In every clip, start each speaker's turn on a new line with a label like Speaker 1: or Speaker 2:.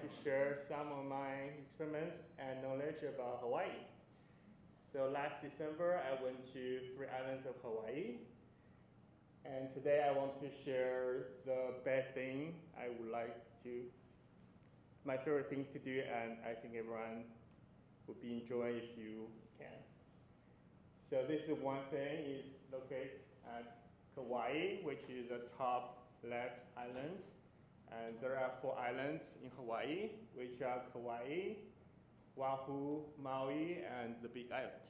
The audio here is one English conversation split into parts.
Speaker 1: to share some of my experiments and knowledge about Hawaii. So last December, I went to 3 islands of Hawaii. And today I want to share the best thing I would like to, my favorite things to do, and I think everyone would be enjoying if you can. So this is one thing, is located at Kauai, which is a top left island. And there are 4 islands in Hawaii, which are Kauai, Oahu, Maui, and the Big Island.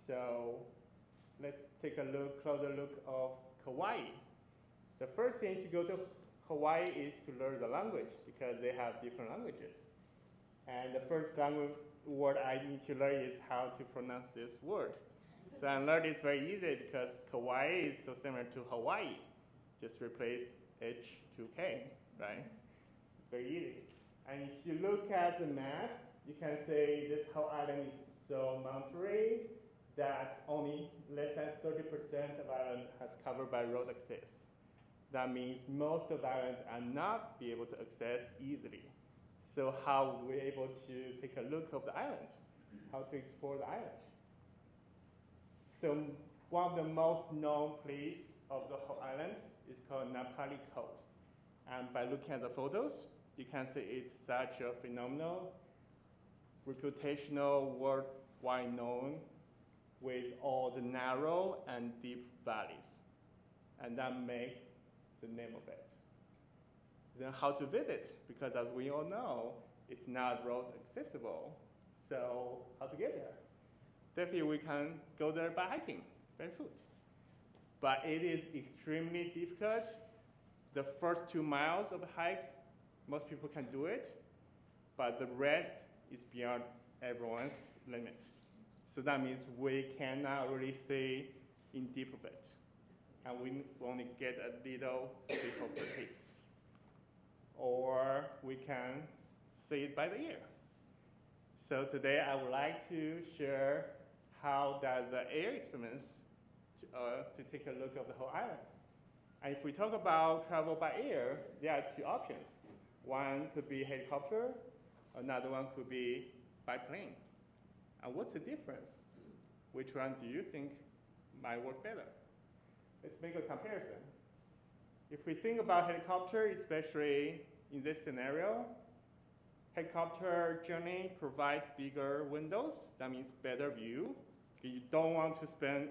Speaker 1: So let's take a closer look of Kauai. The first thing to go to Hawaii is to learn the language, because they have different languages. And the first language word I need to learn is how to pronounce this word. So I learned it's very easy because Kauai is so similar to Hawaii. Just replace H to K, right? It's very easy. And if you look at the map, you can say this whole island is so mountainous that only less than 30% of the island has covered by road access. That means most of the islands are not be able to access easily. So how were we able to take a look of the island? How to explore the island? So one of the most known places of the whole island is called Napali Coast. And by looking at the photos, you can see it's such a phenomenal, reputational, worldwide known, with all the narrow and deep valleys. And that makes the name of it. Then how to visit, because as we all know, it's not road accessible. So how to get there? Definitely we can go there by hiking, barefoot. But it is extremely difficult. The first 2 miles of the hike, most people can do it, but the rest is beyond everyone's limit. So that means we cannot really see in deep of it. And we only get a little sip of the taste. Or we can see it by the ear. So today I would like to share how does the air experiments to take a look of the whole island. And if we talk about travel by air, there are 2 options. One could be helicopter, another one could be by plane. And what's the difference? Which one do you think might work better? Let's make a comparison. If we think about helicopter, especially in this scenario, helicopter journey provides bigger windows. That means better view. You don't want to spend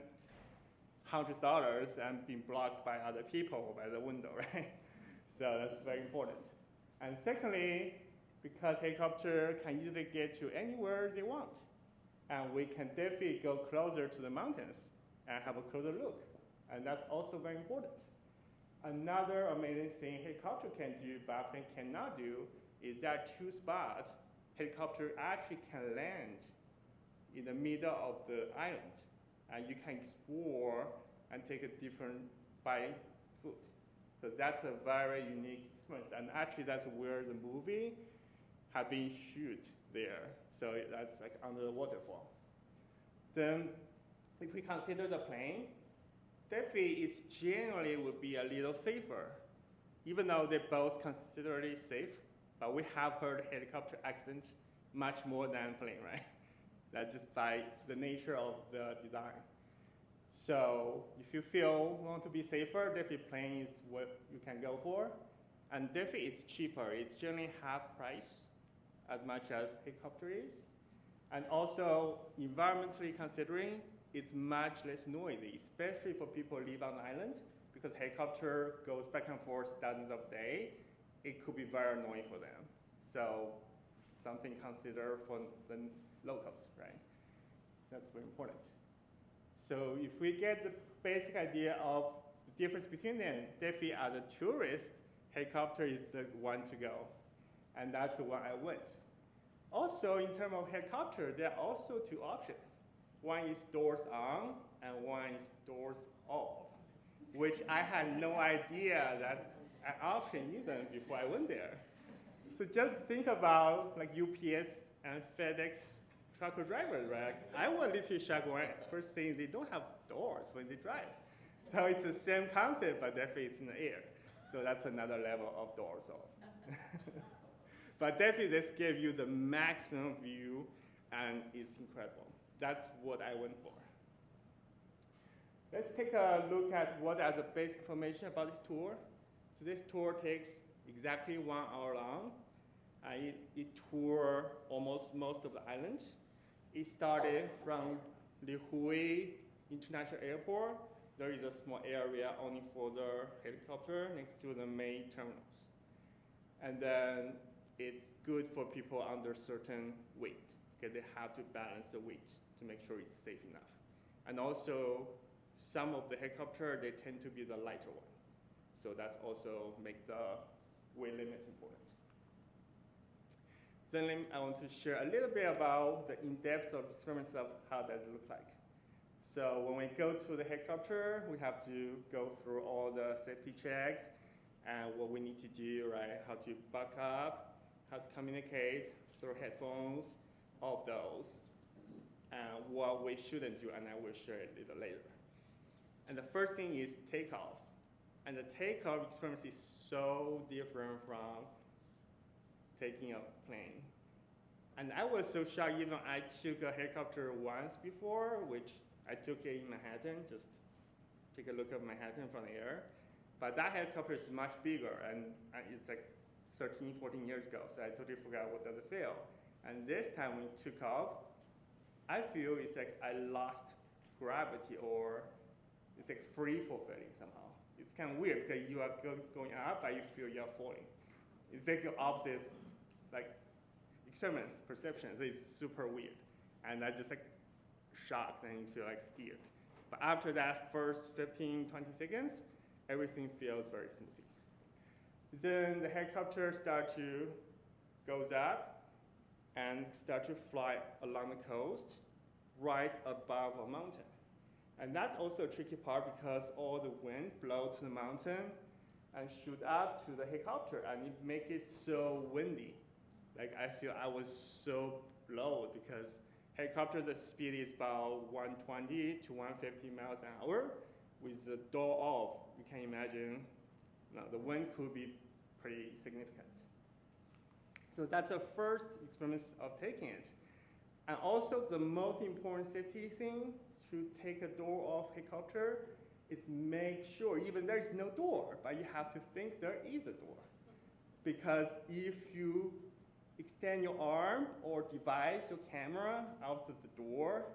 Speaker 1: $100 and being blocked by other people by the window, right? So that's very important. And secondly, because helicopter can easily get to anywhere they want. And we can definitely go closer to the mountains and have a closer look. And that's also very important. Another amazing thing helicopter can do, but plane cannot do, is there are 2 spots helicopter actually can land in the middle of the island. And you can explore and take a different by foot. So that's a very unique experience. And actually that's where the movie have been shoot there. So that's like under the waterfall. Then if we consider the plane, definitely it generally would be a little safer, even though they're both considerably safe, but we have heard helicopter accidents much more than plane, right? That's just by the nature of the design. So if you want to be safer, definitely plane is what you can go for. And definitely it's cheaper. It's generally half price as much as helicopter is. And also, environmentally considering, it's much less noisy, especially for people who live on the island, because helicopter goes back and forth dozens of days. It could be very annoying for them. So something considered for the locals, right? That's very important. So if we get the basic idea of the difference between them, definitely as a tourist, helicopter is the one to go. And that's the one I went. Also, in terms of helicopter, there are also 2 options. One is doors on, and one is doors off, which I had no idea that's an option even before I went there. So just think about like UPS and FedEx trucker drivers, right? I was literally shocked when first seeing they don't have doors when they drive. So it's the same concept, but definitely it's in the air. So that's another level of doors off. But definitely this gives you the maximum view, and it's incredible. That's what I went for. Let's take a look at what are the basic information about this tour. So this tour takes exactly 1 hour long. It toured almost most of the islands. It started from Lihue International Airport. There is a small area only for the helicopter next to the main terminals. And then it's good for people under certain weight, because they have to balance the weight to make sure it's safe enough. And also, some of the helicopter, they tend to be the lighter one. So that's also make the weight limit important. Then I want to share a little bit about the in-depth of experiments of how does it look like. So when we go to the helicopter, we have to go through all the safety check and what we need to do, right? How to back up, how to communicate through headphones, all of those, and what we shouldn't do, and I will share it a little later. And the first thing is takeoff. And the takeoff experience is so different from taking a plane. And I was so shocked, even I took a helicopter once before, which I took it in Manhattan, just take a look at Manhattan from the air. But that helicopter is much bigger, and it's like 13, 14 years ago, so I totally forgot what does it feel. And this time when it took off, I feel it's like I lost gravity, or it's like free fulfilling somehow. It's kind of weird, because you are going up, but you feel you're falling. It's like the opposite, like experiments, perceptions. It's super weird. And I just like shocked and you feel like scared. But after that first 15, 20 seconds, everything feels very smooth. Then the helicopter goes up and start to fly along the coast right above a mountain. And that's also a tricky part, because all the wind blows to the mountain and shoot up to the helicopter, and it makes it so windy. Like I feel I was so blown, because helicopter, the speed is about 120 to 150 miles an hour. With the door off, you can imagine the wind could be pretty significant. So that's the first experience of taking it. And also the most important safety thing to take a door off helicopter is make sure, even there is no door, but you have to think there is a door. Because if you extend your arm or device your camera out of the door,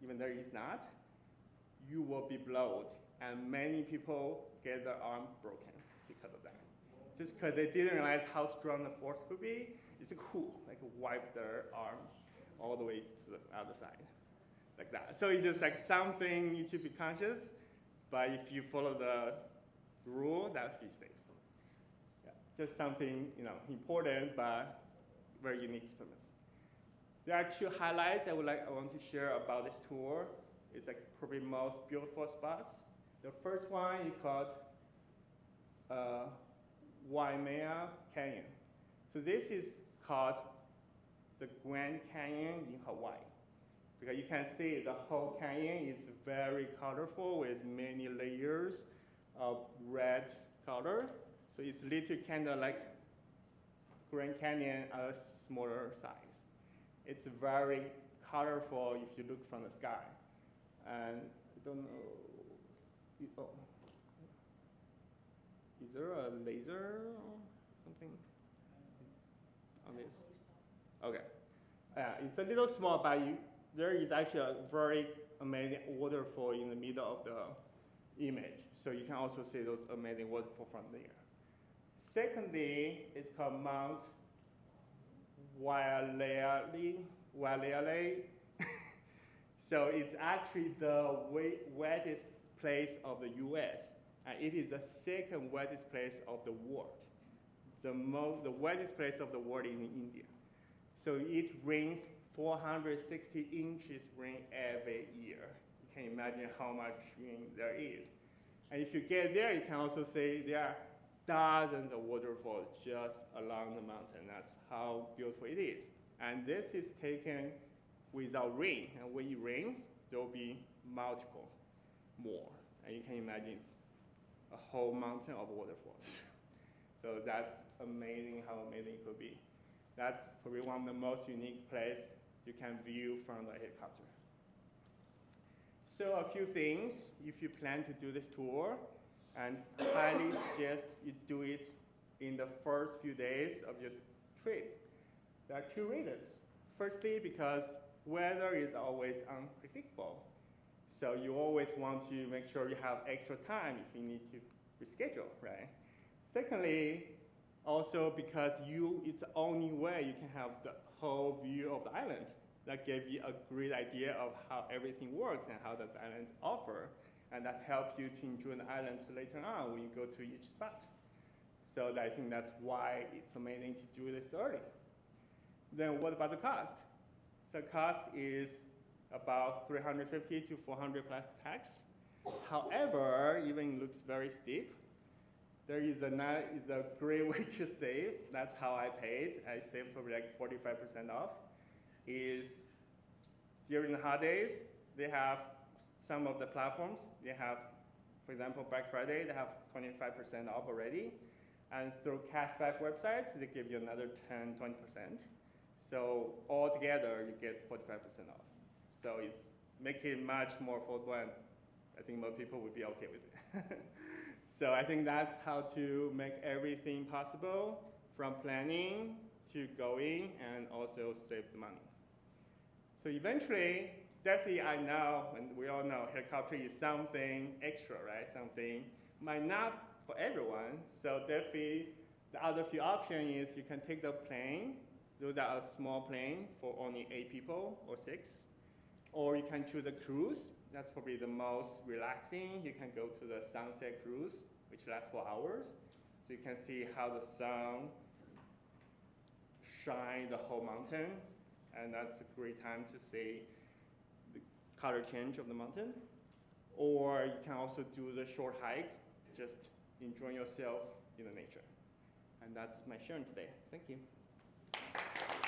Speaker 1: even there is not, you will be blown. And many people get their arm broken because of that. Just because they didn't realize how strong the force could be, it's cool, like wipe their arm all the way to the other side, like that. So it's just like something you need to be conscious, but if you follow the rule, that would be safe. Yeah, just something important, but very unique experiments. There are 2 highlights I want to share about this tour. It's like probably most beautiful spots. The first one is called Waimea Canyon. So this is called the Grand Canyon in Hawaii, because you can see the whole canyon is very colorful with many layers of red color. So it's literally kind of like Grand Canyon at a smaller size. It's very colorful if you look from the sky. And I don't know, is there a laser or something on this? Okay. It's a little small, but there is actually a very amazing waterfall in the middle of the image. So you can also see those amazing waterfall from there. Secondly, it's called Mount Waialeale. So it's actually the wettest place of the US, and it is the second wettest place of the world. The wettest place of the world is in India. So it rains 460 inches rain every year. You can imagine how much rain there is. And if you get there, you can also see there are dozens of waterfalls just along the mountain. That's how beautiful it is. And this is taken without rain. And when it rains, there will be multiple more. And you can imagine it's a whole mountain of waterfalls. So that's amazing how amazing it could be. That's probably one of the most unique places you can view from the helicopter. So a few things if you plan to do this tour, and highly suggest you do it in the first few days of your trip. There are two reasons. Firstly, because weather is always unpredictable. So you always want to make sure you have extra time if you need to reschedule, right? Secondly, also because it's the only way you can have the whole view of the island. That gives you a great idea of how everything works and how does the island offer. And that helps you to enjoy the island later on when you go to each spot. So I think that's why it's amazing to do this early. Then what about the cost? So cost is about 350 to 400 plus tax. However, even it looks very steep, there is a great way to save. That's how I paid. I saved probably like 45% off. Is during the holidays, they have some of the platforms. They have, for example, Black Friday, they have 25% off already. And through cashback websites, they give you another 10, 20%. So altogether, you get 45% off. So it's making it much more affordable, and I think most people would be okay with it. So I think that's how to make everything possible, from planning to going, and also save the money. So eventually, definitely I know, and we all know, helicopter is something extra, right? Something might not for everyone. So definitely, the other few options is you can take the plane. Those are a small plane for only 8 people or 6. Or you can choose a cruise. That's probably the most relaxing. You can go to the sunset cruise, which lasts 4 hours. So you can see how the sun shines the whole mountain. And that's a great time to see the color change of the mountain. Or you can also do the short hike, just enjoying yourself in the nature. And that's my sharing today. Thank you.